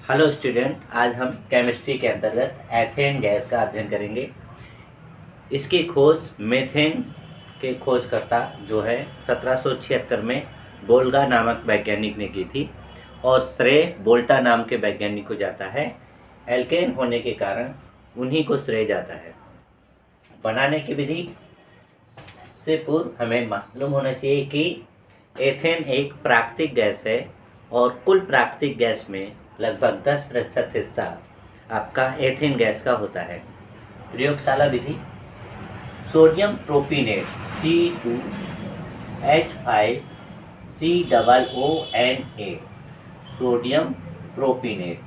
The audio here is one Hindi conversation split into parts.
हेलो स्टूडेंट, आज हम केमिस्ट्री के अंतर्गत एथेन गैस का अध्ययन करेंगे। इसकी खोज मेथेन के खोजकर्ता जो है 1776 में बोल्गा नामक वैज्ञानिक ने की थी और श्रेय बोल्टा नाम के वैज्ञानिक को जाता है। एल्केन होने के कारण उन्हीं को श्रेय जाता है। बनाने की विधि से पूर्व हमें मालूम होना चाहिए कि एथेन एक प्राकृतिक गैस है और कुल प्राकृतिक गैस में लगभग 10% हिस्सा आपका एथेन गैस का होता है। प्रयोगशाला विधि: सोडियम प्रोपिनेट C2H5COONA, सोडियम प्रोपिनेट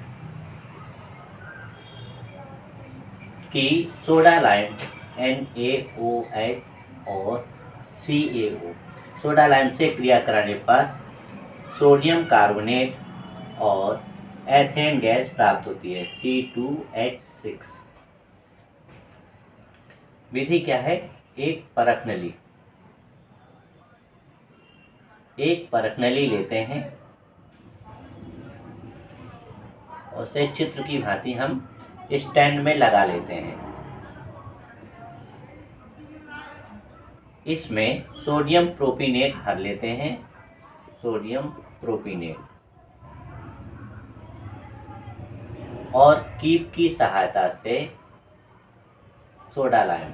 की सोडा लाइम NaOH और CaO, सोडा लाइम से क्रिया कराने पर सोडियम कार्बोनेट और एथेन गैस प्राप्त होती है C2H6। विधि क्या है? एक परख नली लेते हैं, उसे चित्र की भांति हम स्टैंड में लगा लेते हैं। इसमें सोडियम प्रोपिनेट भर लेते हैं, सोडियम प्रोपिनेट, और कीप की सहायता से सोडा लाइम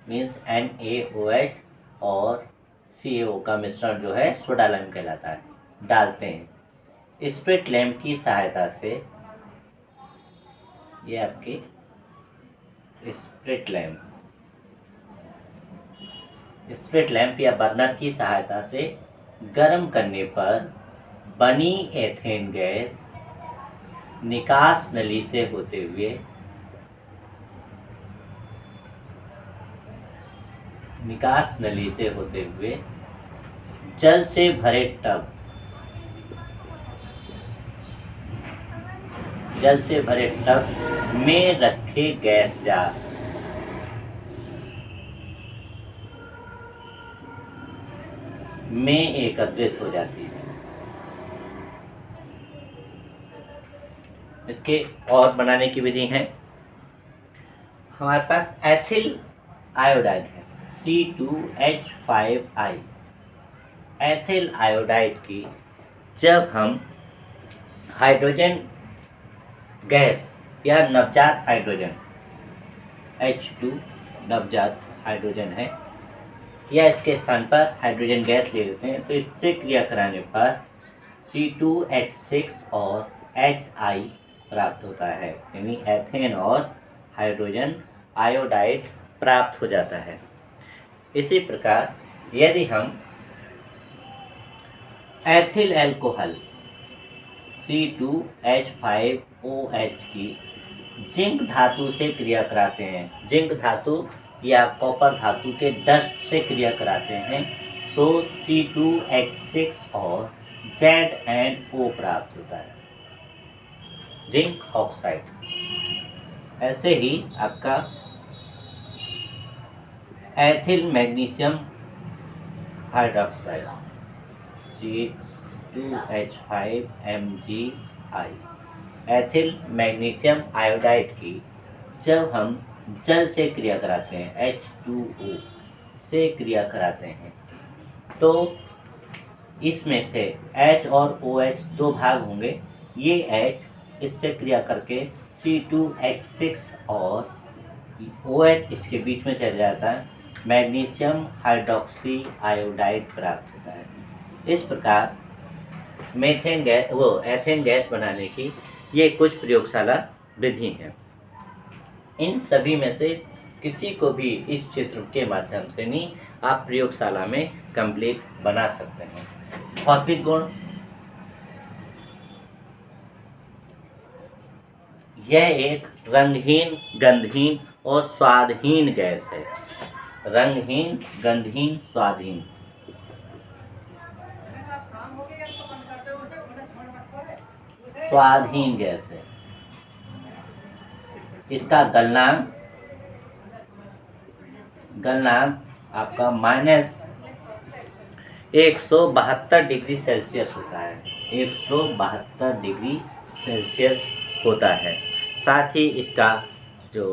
मीन्स NaOH और CaO का मिश्रण जो है सोडा लाइम कहलाता है, डालते हैं। स्प्रिट लैंप की सहायता से, ये आपकी स्प्रिट लैंप या बर्नर की सहायता से गर्म करने पर बनी एथेन गैस निकास नली से होते हुए जल से भरे टब में रखे गैस जार में एकत्रित हो जाती है। इसके और बनाने की विधि है। हमारे पास एथिल आयोडाइड है C2H5I। एथिल आयोडाइड की जब हम हाइड्रोजन गैस या नवजात हाइड्रोजन H2 नवजात हाइड्रोजन है, या इसके स्थान पर हाइड्रोजन गैस ले लेते हैं, तो इससे क्रिया कराने पर C2H6 और HI प्राप्त होता है, यानी एथेन और हाइड्रोजन आयोडाइड प्राप्त हो जाता है। इसी प्रकार यदि हम एथिल एल्कोहल C2H5OH की जिंक धातु से क्रिया कराते हैं, जिंक धातु या कॉपर धातु के डस्ट से क्रिया कराते हैं, तो C2H6 और ZnO प्राप्त होता है, जिंक ऑक्साइड। ऐसे ही आपका ethyl magnesium hydroxide C2H5MgI, ethyl magnesium iodide की जब हम जल से क्रिया कराते हैं, H2O से क्रिया कराते हैं, तो इसमें से H और OH दो भाग होंगे। ये H इससे क्रिया करके C2H6 और OH इसके बीच में चल जाता है, मैग्नीशियम हाइड्रॉक्सी आयोडाइड प्राप्त होता है। इस प्रकार एथेन गैस बनाने की ये कुछ प्रयोगशाला विधि हैं। इन सभी में से किसी को भी इस चित्र के माध्यम से नहीं आप प्रयोगशाला में कंप्लीट बना सकते हैं। भौतिक गुण: यह एक रंगहीन, गंधहीन और स्वादहीन गैस है। रंगहीन, गंधहीन, स्वादहीन। स्वादहीन गैस है। इसका गलनांक आपका -172 डिग्री सेल्सियस होता है। 172 डिग्री सेल्सियस होता है। साथ ही इसका जो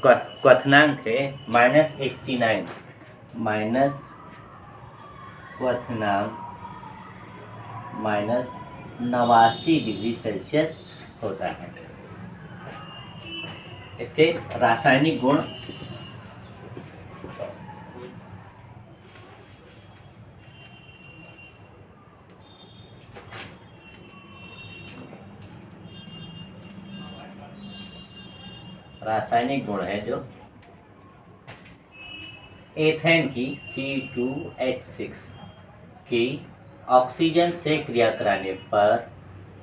क्वथनांक है -89, माइनस क्वथनांक -89 डिग्री सेल्सियस होता है। इसके रासायनिक गुण है जो एथेन की C2H6 की ऑक्सीजन से क्रिया कराने पर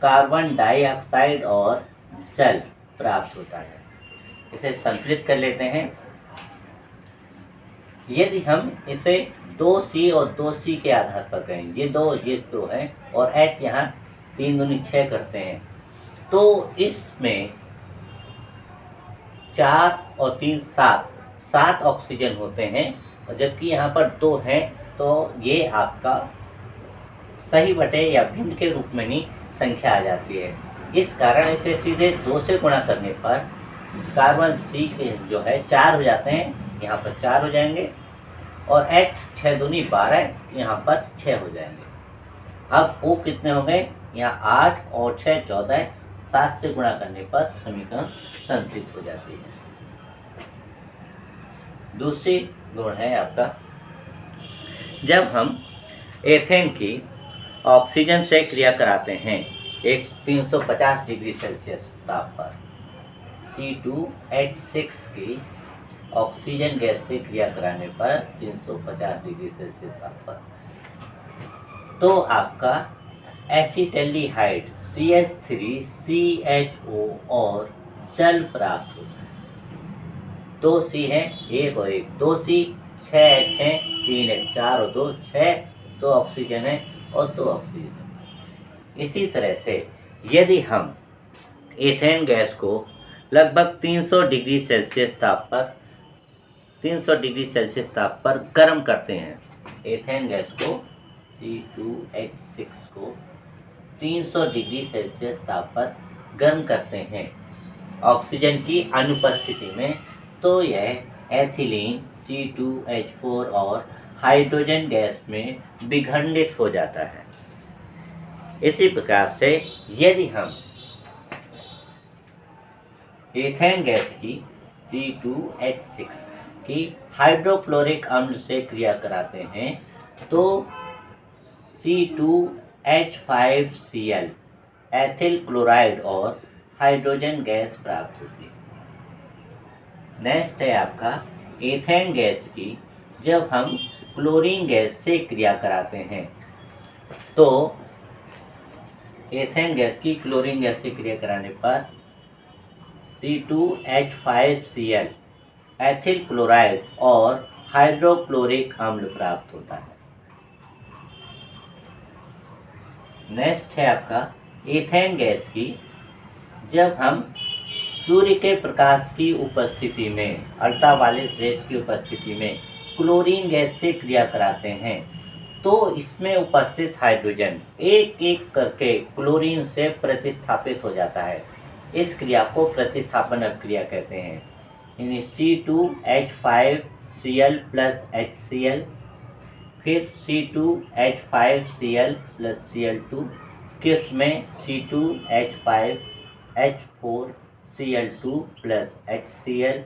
कार्बन डाइऑक्साइड और जल प्राप्त होता है। इसे संतुलित कर लेते हैं। यदि हम इसे 2C और 2C के आधार पर करें, ये दो है और H यहाँ 3 दूनी 6 करते हैं, तो इसमें 4 और 3 7 ऑक्सीजन होते हैं, और जबकि यहाँ पर 2 हैं, तो ये आपका सही बटे या भिन्न के रूप में ही संख्या आ जाती है। इस कारण इसे सीधे 2 से गुणा करने पर कार्बन C के जो है 4 हो जाते हैं, यहाँ पर 4 हो जाएंगे, और H 6 दूनी 12, यहाँ पर 6 हो जाएंगे। अब O कितने हो गए? यहाँ 8 और 6 14, 7 से गुणा करने पर समीकरण संतुलित हो जाती है। दूसरी गुण है आपका, जब हम एथेन की ऑक्सीजन से क्रिया कराते हैं 350 डिग्री सेल्सियस ताप पर, C2H6 की ऑक्सीजन गैस से क्रिया कराने पर 350 डिग्री सेल्सियस ताप पर, तो आपका एसिटल्डिहाइड CH3CHO और जल प्राप्त होता है। 2C है, 1 और 1, 2C, 6H है, 3H, 4 और 2 6, 2 ऑक्सीजन है और 2 ऑक्सीजन है। इसी तरह से यदि हम एथेन गैस को लगभग 300 डिग्री सेल्सियस ताप पर गर्म करते हैं, एथेन गैस को C2H6 को 300 डिग्री सेल्सियस ताप पर गर्म करते हैं ऑक्सीजन की अनुपस्थिति में, तो यह एथिलीन C2H4 और हाइड्रोजन गैस में विघटित हो जाता है। इसी प्रकार से यदि हम एथेन गैस की C2H6 की हाइड्रोक्लोरिक अम्ल से क्रिया कराते हैं, तो C2H5Cl एथिल क्लोराइड और हाइड्रोजन गैस प्राप्त होती है। नेक्स्ट है आपका एथेन गैस की जब हम क्लोरीन गैस से क्रिया कराते हैं, तो एथेन गैस की क्लोरीन गैस से क्रिया कराने पर C2H5Cl एथिल क्लोराइड और हाइड्रोक्लोरिक अम्ल प्राप्त होता है। नेक्स्ट है आपका एथेन गैस की जब हम सूर्य के प्रकाश की उपस्थिति में, अल्ट्रावायलेट रेज की उपस्थिति में क्लोरीन गैस से क्रिया कराते हैं, तो इसमें उपस्थित हाइड्रोजन एक एक करके क्लोरीन से प्रतिस्थापित हो जाता है। इस क्रिया को प्रतिस्थापन अभिक्रिया कहते हैं। यानी C2H5Cl प्लस HCl, फिर C2H5Cl प्लस Cl2, किस में C2H5H4Cl2 plus HCl,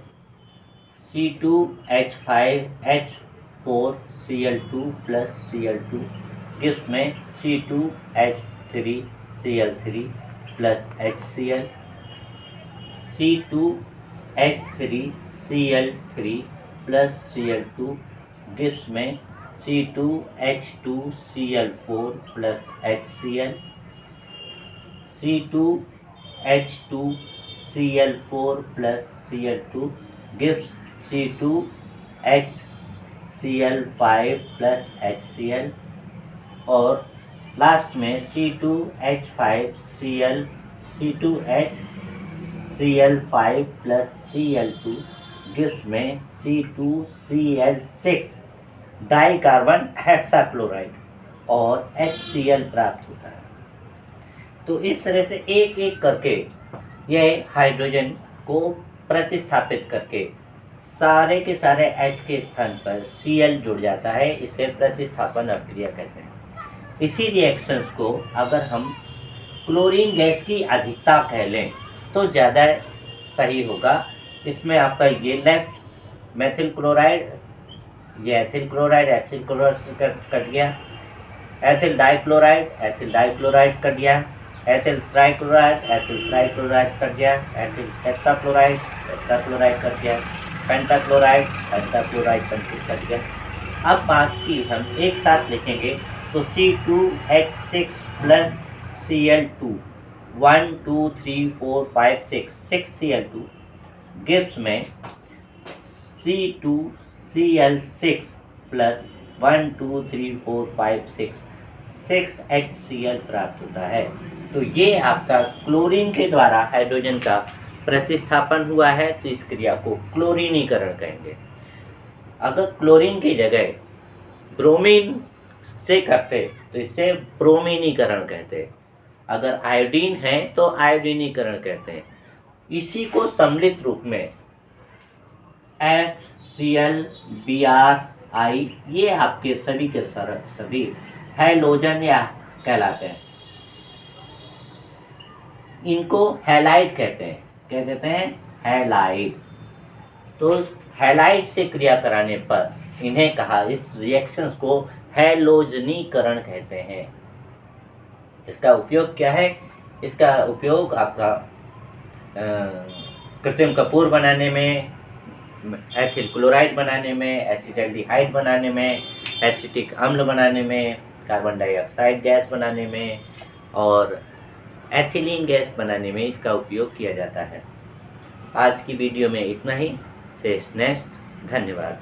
C2H5H4Cl2 plus Cl2, किस में C2H3Cl3 plus HCl, C2H3Cl3 plus Cl2, Gibbs में C2H2Cl4 plus HCl, C2H2Cl4 plus Cl2, Gibbs C2HCl5 plus HCl, और लास्ट में C2H5 प्लस Cl2, गिब्स में C2Cl6 डाई कार्बन हेक्साक्लोराइड और HCl प्राप्त होता है। तो इस तरह से एक एक करके यह हाइड्रोजन को प्रतिस्थापित करके सारे के सारे H के स्थान पर Cl जुड़ जाता है। इसे प्रतिस्थापन अभिक्रिया कहते हैं। इसी रिएक्शंस को अगर हम क्लोरीन गैस की अधिकता कह लें तो ज़्यादा सही होगा। इसमें आपका ये लेफ्ट मेथिल क्लोराइड, ये एथिल क्लोराइड, एथिल क्लोराइड से कट गया, एथिल डाइक्लोराइड कट गया, एथिल ट्राइक्लोराइड कट गया, एथिल टेट्राक्लोराइड कट गया, पेंटाक्लोराइड कट गया। अब बाकी हम एक साथ लिखेंगे तो C2H6 plus Cl2 1 2 3 4 5 6 Cl2 gives में C2Cl6 प्लस 1 2 3 4 5 6 HCl प्राप्त होता है। तो ये आपका क्लोरीन के द्वारा हाइड्रोजन का प्रतिस्थापन हुआ है, तो इस क्रिया को क्लोरीनीकरण कहेंगे। अगर क्लोरीन की जगह ब्रोमीन से करते तो इसे ब्रोमीनीकरण कहते। अगर आयोडीन है तो आयोडीनीकरण कहते हैं। इसी को सम्मिलित रूप में FCl Br I ये आपके सभी के सभी हैलोजन या कहलाते हैं। इनको हैलाइड कहते हैं। क्या कहते हैं? हैलाइड। तो हैलाइड से क्रिया कराने पर इन्हें कहा, इस रिएक्शंस को हैलोजनीकरण कहते हैं। इसका उपयोग क्या है? इसका उपयोग आपका कृत्रिम कपूर बनाने में, एथिल क्लोराइड बनाने में, एसिटल्डिहाइड बनाने में, एसिटिक अम्ल बनाने में, कार्बन डाइऑक्साइड गैस बनाने में और एथिलीन गैस बनाने में इसका उपयोग किया जाता है। आज की वीडियो में इतना ही। से नेक्स्ट, धन्यवाद।